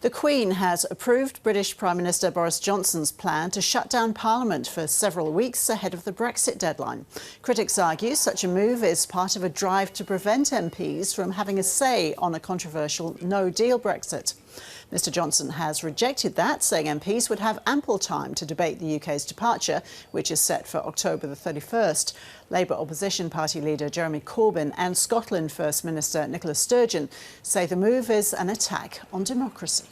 The Queen has approved British Prime Minister Boris Johnson's plan to shut down Parliament for several weeks ahead of the Brexit deadline. Critics argue such a move is part of a drive to prevent MPs from having a say on a controversial no-deal Brexit. Mr Johnson has rejected that, saying MPs would have ample time to debate the UK's departure, which is set for October the 31st. Labour opposition party leader Jeremy Corbyn and Scotland First Minister Nicola Sturgeon say the move is an attack on democracy.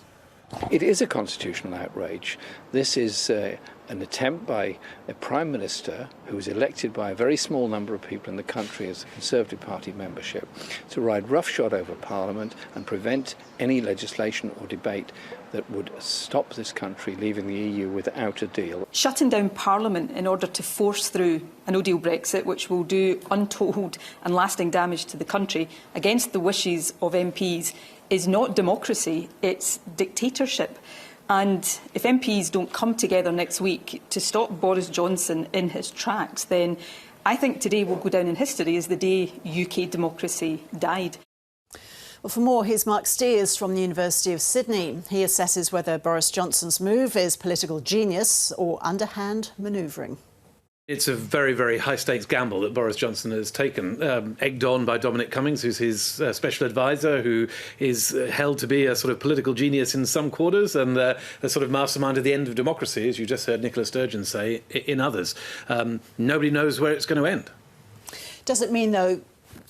It is a constitutional outrage. This is an attempt by a Prime Minister who was elected by a very small number of people in the country as a Conservative Party membership to ride roughshod over Parliament and prevent any legislation or debate that would stop this country leaving the EU without a deal. Shutting down Parliament in order to force through a no-deal Brexit, which will do untold and lasting damage to the country, against the wishes of MPs, is not democracy, it's dictatorship. And if MPs don't come together next week to stop Boris Johnson in his tracks, then I think today will go down in history as the day UK democracy died. Well, for more, here's Mark Steers from the University of Sydney. He assesses whether Boris Johnson's move is political genius or underhand manoeuvring. It's a very, very high-stakes gamble that Boris Johnson has taken, egged on by Dominic Cummings, who's his special advisor, who is held to be a sort of political genius in some quarters and a sort of mastermind of the end of democracy, as you just heard Nicola Sturgeon say, in others. Nobody knows where it's going to end. Does it mean, though,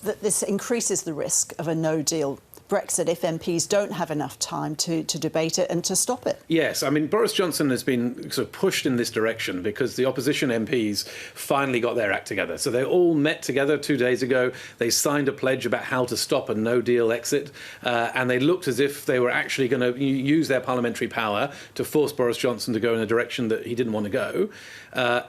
that this increases the risk of a no-deal Brexit if MPs don't have enough time to debate it and to stop it? Yes, I mean, Boris Johnson has been sort of pushed in this direction because the opposition MPs finally got their act together. So they all met together 2 days ago. They signed a pledge about how to stop a no-deal exit, and they looked as if they were actually going to use their parliamentary power to force Boris Johnson to go in a direction that he didn't want to go.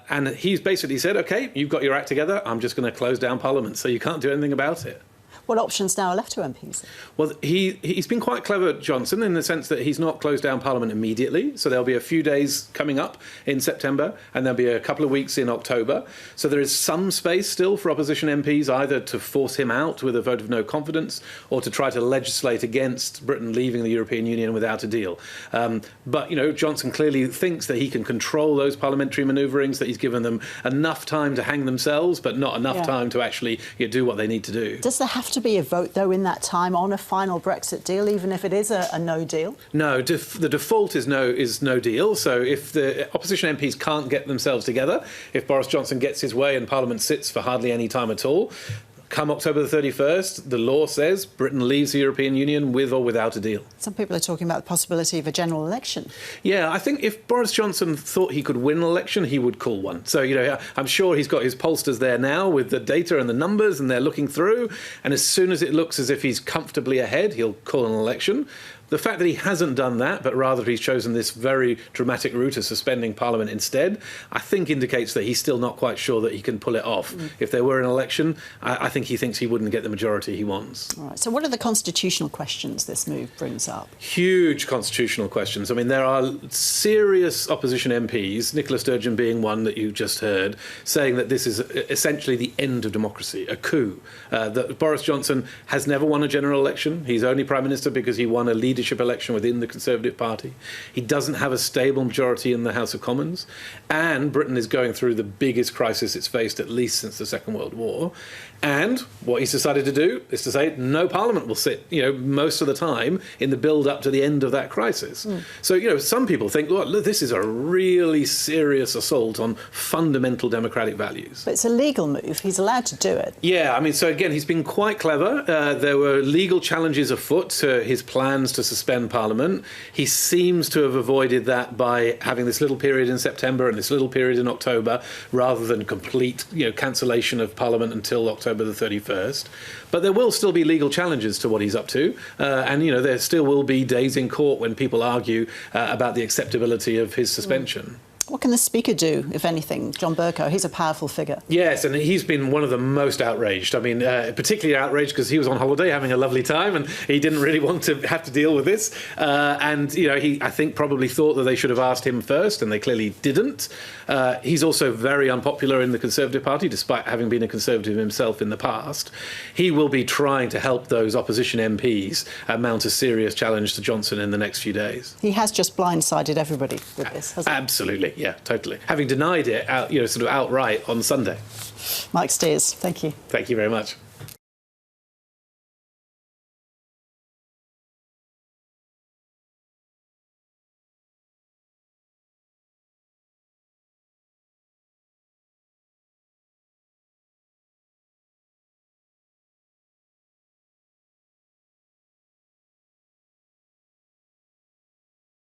And he's basically said, OK, you've got your act together, I'm just going to close down Parliament, so you can't do anything about it. What options now are left to MPs? Well, he's been quite clever, Johnson, in the sense that he's not closed down Parliament immediately. So there'll be a few days coming up in September and there'll be a couple of weeks in October. So there is some space still for opposition MPs either to force him out with a vote of no confidence or to try to legislate against Britain leaving the European Union without a deal. But, you know, Johnson clearly thinks that he can control those parliamentary manoeuvrings, that he's given them enough time to hang themselves, but not enough time to actually do what they need to do. Does there have to be a vote, though, in that time on a final Brexit deal, even if it is a no deal? No, the default is no deal. So if the opposition MPs can't get themselves together, if Boris Johnson gets his way and Parliament sits for hardly any time at all, come October the 31st, the law says Britain leaves the European Union with or without a deal. Some people are talking about the possibility of a general election. Yeah, I think if Boris Johnson thought he could win an election, he would call one. So, you know, I'm sure he's got his pollsters there now with the data and the numbers, and they're looking through. And as soon as it looks as if he's comfortably ahead, he'll call an election. The fact that he hasn't done that, but rather he's chosen this very dramatic route of suspending Parliament instead, I think indicates that he's still not quite sure that he can pull it off. If there were an election, I think he thinks he wouldn't get the majority he wants. All right. So what are the constitutional questions this move brings up? Huge constitutional questions. I mean, there are serious opposition MPs, Nicola Sturgeon being one that you just heard, saying that this is essentially the end of democracy, a coup. That Boris Johnson has never won a general election. He's only Prime Minister because he won a leadership election within the Conservative Party. He doesn't have a stable majority in the House of Commons, and Britain is going through the biggest crisis it's faced at least since the Second World War. And what he's decided to do is to say no Parliament will sit, you know, most of the time in the build-up to the end of that crisis. So, you know, some people think, well, look, this is a really serious assault on fundamental democratic values. But it's a legal move. He's allowed to do it. Yeah, I mean, so again, he's been quite clever. There were legal challenges afoot to his plans to suspend Parliament. He seems to have avoided that by having this little period in September and this little period in October, rather than complete, you know, cancellation of Parliament until October the 31st. But there will still be legal challenges to what he's up to. And, you know, there still will be days in court when people argue about the acceptability of his suspension. What can the Speaker do, if anything? John Bercow, he's a powerful figure. Yes, and he's been one of the most outraged. I mean, particularly outraged because he was on holiday having a lovely time and he didn't really want to have to deal with this. And, you know, he, I think, probably thought that they should have asked him first, and they clearly didn't. He's also very unpopular in the Conservative Party, despite having been a Conservative himself in the past. He will be trying to help those opposition MPs mount a serious challenge to Johnson in the next few days. He has just blindsided everybody with this, hasn't he? Absolutely, yeah, totally. Having denied it, sort of outright on Sunday. Mike Steers, thank you. Thank you very much.